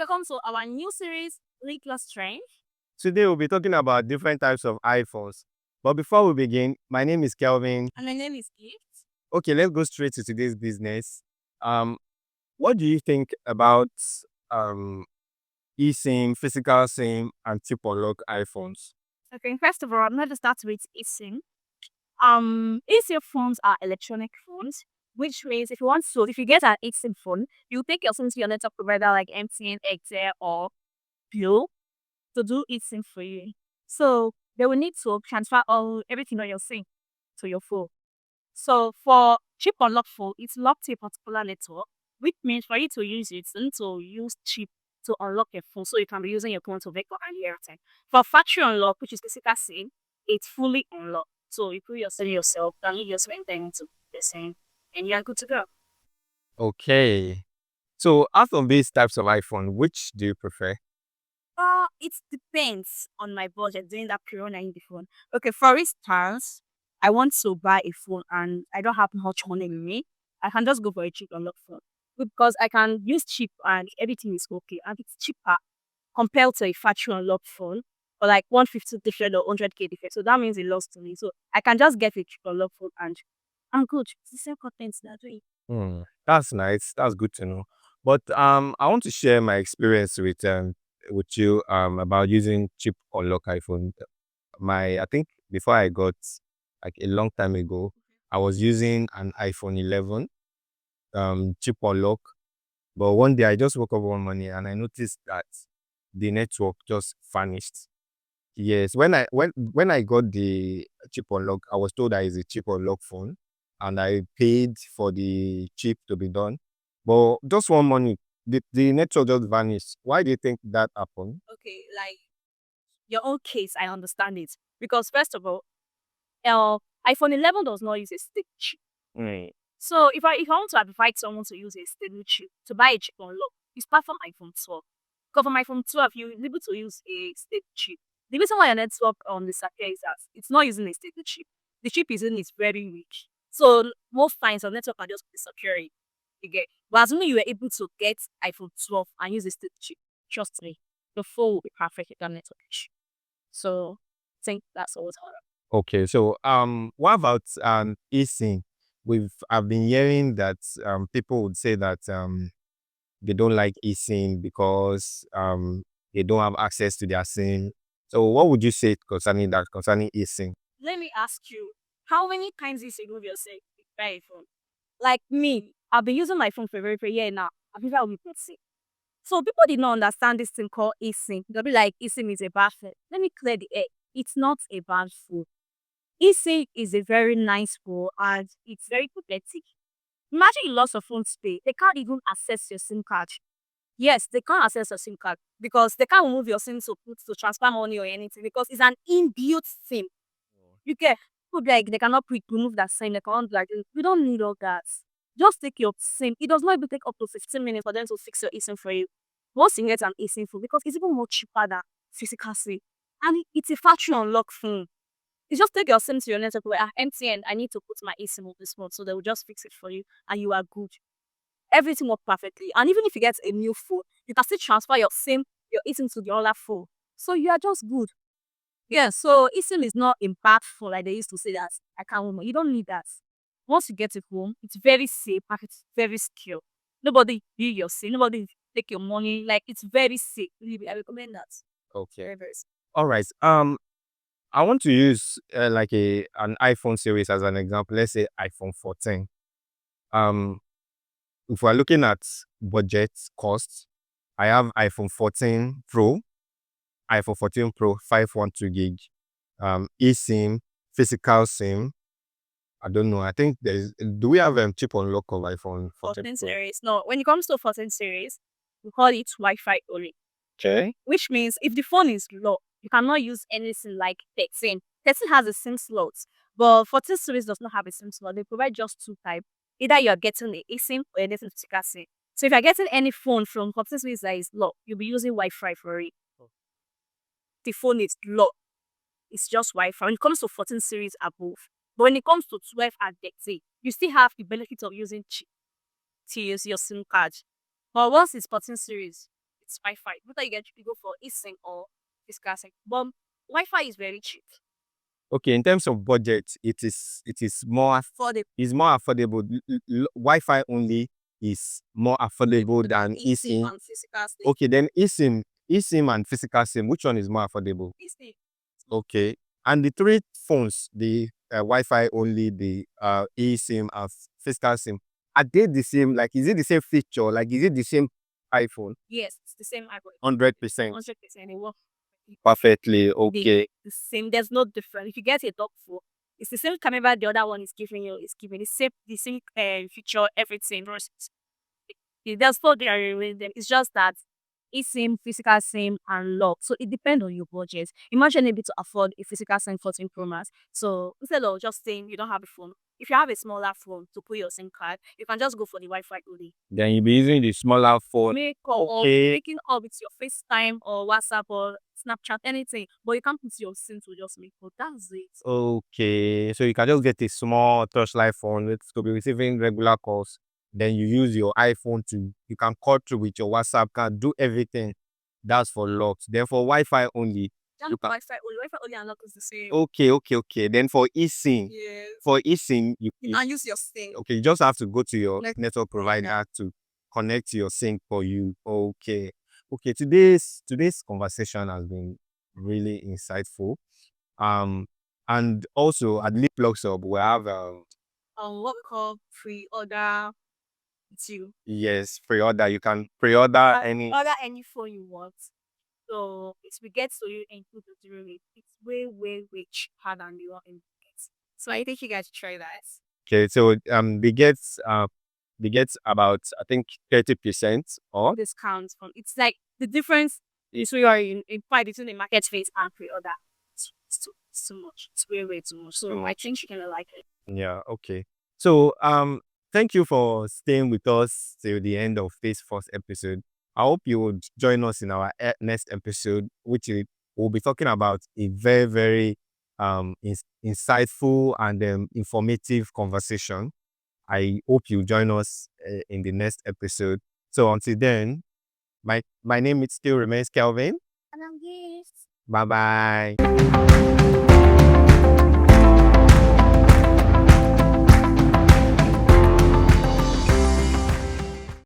welcome to our new series, Leeplug Train. Today we'll be talking about different types of iPhones. But before we begin, my name is Kelvin. And my name is Gift. Okay, let's go straight to today's business. What do you think about um eSIM, physical SIM, and chip unlock iPhones? Okay, first of all, I'm going to start with eSIM. eSIM phones are electronic phones, which means if you get an eSIM phone, you take your SIM to your network provider like MTN, Excel, or Blue to do eSIM for you. So they will need to transfer everything on your SIM to your phone. So for chip unlock phone, it's locked to a particular network, which means for you to use it, you need to use chip to unlock your phone so you can be using your phone to vehicle and everything. For factory unlock, which is basically SIM, it's fully unlocked. So you put your SIM yourself, then you just enter into the SIM, and you're good to go. Okay. So out of these types of iPhone, which do you prefer? It depends on my budget during that period I need the phone. Okay, for instance, I want to buy a phone and I don't have much money with me. I can just go for a cheap unlock phone because I can use cheap and everything is okay and it's cheaper compared to a factory unlock phone or like 150 different or 100K different. So that means it lost to me. So I can just get a cheap unlock phone and I'm good. It's the same content that I do. That's nice. That's good to know. But I want to share my experience with you about using chip unlock iPhone. I think before I got, like, a long time ago, I was using an iPhone 11 chip unlock. But one day I just woke up one morning and I noticed that the network just vanished. Yes, when I got the chip unlock, I was told that it's a chip unlock phone, and I paid for the chip to be done. But just one morning, the network just vanished. Why do you think that happened? Okay, like your own case, I understand it. Because first of all, iPhone 11 does not use a stick chip. Mm. So if I want to advise someone to use a stable chip, to buy a chip on low, it's part from iPhone 12. Because from iPhone 12, you're able to use a stable chip. The reason why your network disappears is that it's not using a stable chip. The chip is very weak. So most times your network are just disappearing. You get. But as soon as you were able to get iPhone 12 and use a stable chip, trust me, the phone will be perfect with that network issue. So I think that's all. Okay, so what about eSIM? I've been hearing that people would say that they don't like eSIM because they don't have access to their SIM. So what would you say concerning eSIM? Let me ask you, how many times this you move yourself to buy a phone? Like me, I've been using my phone for a very year now. I've never been sick. So people did not understand this thing called eSIM. They'll be like, eSIM is a bad phone. Let me clear the air. It's not a bad phone. eSIM is a very nice phone and it's very pathetic. Imagine you lost your phone today. They can't even access your SIM card. Yes, they can't access your SIM card because they can't remove your SIM to transfer money or anything because it's an inbuilt SIM. You get people be like they cannot remove that SIM. They can't like we don't need all that. Just take your SIM. It does not even take up to 15 minutes for them to fix your eSIM for you. Once you get an eSIM phone, because it's even more cheaper than physical SIM. And it's a factory unlock phone. You just take your SIM to your network like MTN, I need to put my eSIM on this phone. So they will just fix it for you and you are good. Everything works perfectly. And even if you get a new phone, you can still transfer your SIM, your eSIM to the other phone. So you are just good. Yeah, so eSIM is not impactful like they used to say that I can't remember. You don't need that. Once you get it home, it's very safe and it's very secure. Nobody use your SIM, nobody take your money. Like it's very safe. Really, I recommend that. Okay. Very safe. All right. I want to use like an iPhone series as an example. Let's say iPhone 14. Um, if we're looking at budget costs, I have iPhone 14 Pro, iPhone 14 Pro 512 gig, eSIM, physical SIM. I don't know. I think do we have chip unlock of iPhone 14 14 Pro? series. No, when it comes to 14 series, we call it Wi-Fi only. Okay. Which means if the phone is low, you cannot use anything like 13. 13 has a SIM slot, but 14 series does not have a SIM slot. They provide just two types. Either you are getting the eSIM or anything physical SIM. So if you're getting any phone from 14 series that is low, you'll be using Wi-Fi for it. The phone is low. It's just Wi-Fi. When it comes to 14 series above, but when it comes to 12 and 13, you still have the benefit of using chip to use your SIM card. But once it's 14 series, it's Wi-Fi. Whether you go for eSIM or physical SIM. But Wi-Fi is very cheap. Okay, in terms of budget, it is more Affordable. is more affordable. Wi-Fi only is more affordable than eSIM eSIM. and physical SIM. Okay, then eSIM and physical SIM, which one is more affordable? eSIM. Okay, and the three phones, the Wi-Fi only, the eSIM, and physical SIM, are they the same? Like, is it the same feature? Like, is it the same iPhone? Yes, it's the same iPhone. 100%. 100%. It works Perfectly. Okay. the same. There's no difference. If you get a dog phone, it's the same camera the other one is giving you. It's giving the same feature, everything. There's no there with them. It's just that eSIM, physical SIM, and lock. So it depends on your budget. Imagine able to afford a physical SIM 14 Pro Max. So instead of just saying you don't have a phone, if you have a smaller phone to put your SIM card, you can just go for the Wi-Fi only. Then you'll be using the smaller phone. Make or Okay. making up with your FaceTime or WhatsApp or Snapchat, anything. But you can't put your SIM to just make call. That's it. Okay. So you can just get a small touchlight phone to be receiving regular calls. Then you use your iPhone you can call through with your WhatsApp, can do everything. That's for locks. Then for Wi-Fi only, Just you can. Wi-Fi only and lock is the same. Okay. Then for eSIM, Yes. you And use your SIM. okay, you just have to go to your network provider. provider to connect to your sync for you. Okay. Okay, today's conversation has been really insightful. And also at Leeplugs Hub, we have What we call pre-order with you. yes, pre-order. You can pre-order any. Order any phone you want. So it will get to you and include the delivery. It's way cheaper than the one in market. So I think you guys should try that. Okay, so they get about, I think, 30% off. Discounts from it's like the difference is we are in fight between the market phase and pre-order. It's too much. It's way too much. So I think you're gonna like it. Yeah, okay. So thank you for staying with us till the end of this first episode. I hope you would join us in our next episode, which we'll be talking about a very, very insightful and informative conversation. I hope you join us in the next episode. So until then, my name still remains Kelvin. And I'm yes. Bye bye.